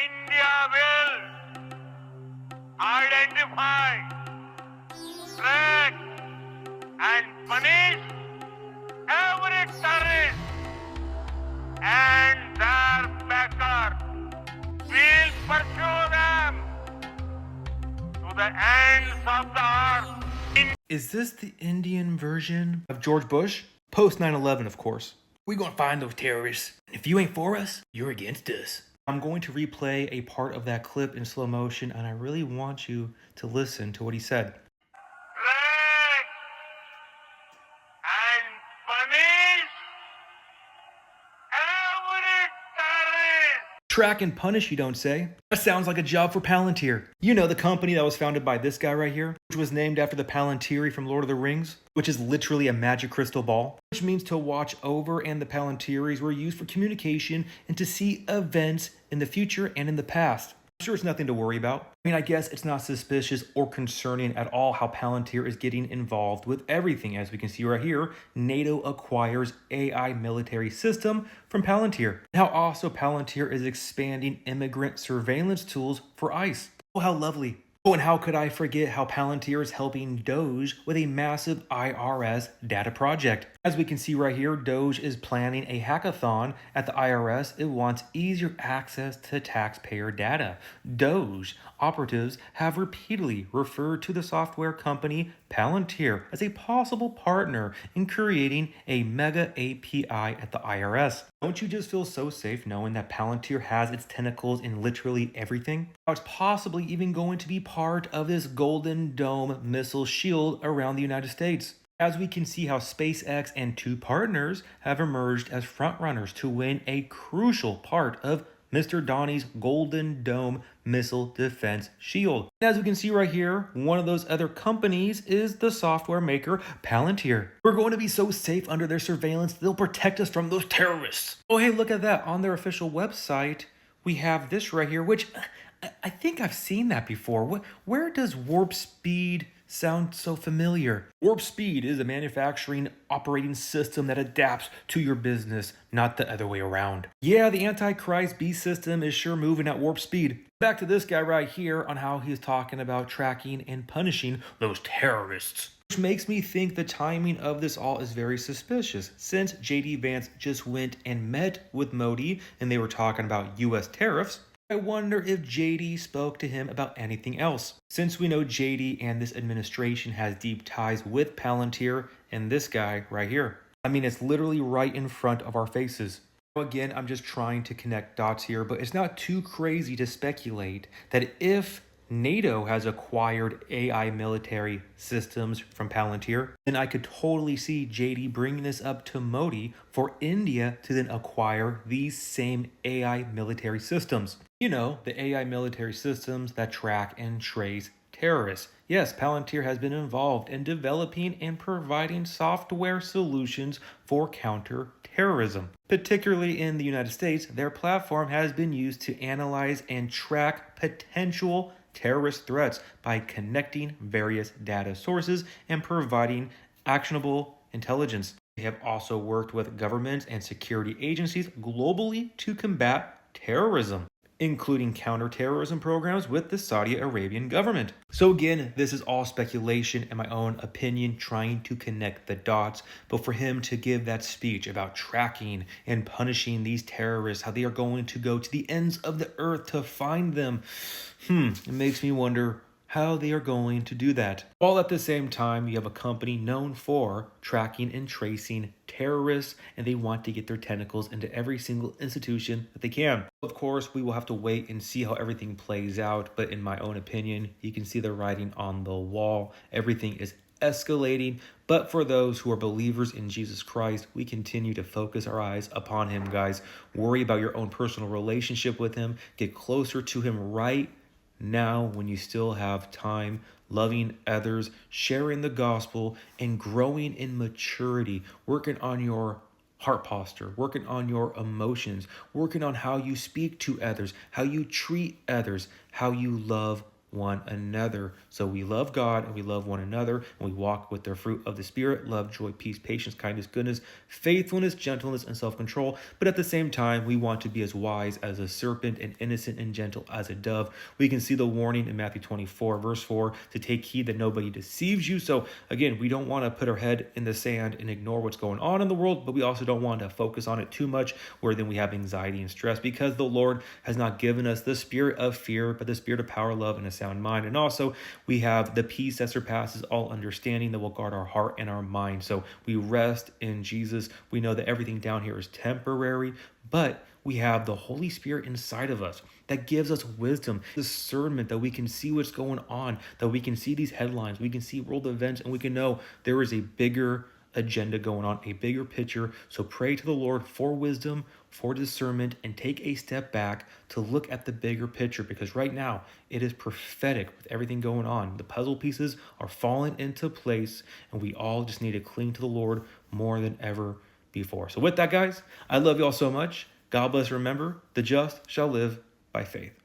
India will identify, track, and punish every terrorist and their backer. We'll pursue them to the ends of the earth. Is this the Indian version of George Bush? Post 9/11, of course. We're gonna find those terrorists. If you ain't for us, you're against us. I'm going to replay a part of that clip in slow motion, and I really want you to listen to what he said. Track and punish every terrorist. Track and punish, you don't say? That sounds like a job for Palantir. You know, the company that was founded by this guy right here, which was named after the Palantir from Lord of the Rings, which is literally a magic crystal ball, which means to watch over, and the Palantirs were used for communication and to see events in the future and in the past. I'm sure it's nothing to worry about. I mean, I guess it's not suspicious or concerning at all how Palantir is getting involved with everything. As we can see right here, NATO acquires AI military system from Palantir. How also Palantir is expanding immigrant surveillance tools for ICE. Oh, how lovely. Oh, and how could I forget how Palantir is helping Doge with a massive IRS data project. As we can see right here, Doge is planning a hackathon at the IRS. It wants easier access to taxpayer data. Doge operatives have repeatedly referred to the software company Palantir as a possible partner in creating a mega API at the IRS. Don't you just feel so safe knowing that Palantir has its tentacles in literally everything? How it's possibly even going to be part of this Golden Dome missile shield around the United States. As we can see how SpaceX and two partners have emerged as frontrunners to win a crucial part of Mr. Donnie's Golden Dome missile defense shield. And as we can see right here, one of those other companies is the software maker Palantir. We're going to be so safe under their surveillance, they'll protect us from those terrorists. Oh, hey, look at that. On their official website, we have this right here, which I think I've seen that before. Where does warp speed sound so familiar? Warp speed is a manufacturing operating system that adapts to your business, not the other way around. Yeah, the Antichrist beast system is sure moving at warp speed. Back to this guy right here on how he's talking about tracking and punishing those terrorists. Which makes me think the timing of this all is very suspicious, since JD Vance just went and met with Modi and they were talking about US tariffs. I wonder if JD spoke to him about anything else. Since we know JD and this administration has deep ties with Palantir and this guy right here. I mean, it's literally right in front of our faces. Again, I'm just trying to connect dots here, but it's not too crazy to speculate that if NATO has acquired AI military systems from Palantir, then I could totally see JD bringing this up to Modi for India to then acquire these same AI military systems. You know, the AI military systems that track and trace terrorists. Yes, Palantir has been involved in developing and providing software solutions for counter-terrorism. Particularly in the United States, their platform has been used to analyze and track potential terrorist threats by connecting various data sources and providing actionable intelligence. They have also worked with governments and security agencies globally to combat terrorism, including counterterrorism programs with the Saudi Arabian government. So again, this is all speculation and my own opinion trying to connect the dots, but for him to give that speech about tracking and punishing these terrorists, how they are going to go to the ends of the earth to find them, it makes me wonder how they are going to do that. While at the same time, you have a company known for tracking and tracing terrorists, and they want to get their tentacles into every single institution that they can. Of course, we will have to wait and see how everything plays out, but in my own opinion, you can see the writing on the wall. Everything is escalating, but for those who are believers in Jesus Christ, we continue to focus our eyes upon him, guys. Worry about your own personal relationship with him. Get closer to him right now when you still have time, loving others, sharing the gospel, and growing in maturity, working on your heart posture, working on your emotions, working on how you speak to others, how you treat others, how you love one another. So we love God and we love one another, and we walk with the fruit of the Spirit: love, joy, peace, patience, kindness, goodness, faithfulness, gentleness, and self-control. But at the same time, we want to be as wise as a serpent and innocent and gentle as a dove. We can see the warning in Matthew 24, verse 4, to take heed that nobody deceives you. So again, we don't want to put our head in the sand and ignore what's going on in the world, but we also don't want to focus on it too much where then we have anxiety and stress, because the Lord has not given us the spirit of fear, but the spirit of power, love, and a sound mind. And also, we have the peace that surpasses all understanding that will guard our heart and our mind. So we rest in Jesus. We know that everything down here is temporary, but we have the Holy Spirit inside of us that gives us wisdom, discernment, that we can see what's going on, that we can see these headlines, we can see world events, and we can know there is a bigger agenda going on, a bigger picture. So pray to the Lord for wisdom, for discernment, and take a step back to look at the bigger picture, because right now it is prophetic with everything going on. The puzzle pieces are falling into place, and we all just need to cling to the Lord more than ever before. So with that, guys, I love you all so much. God bless. Remember, the just shall live by faith.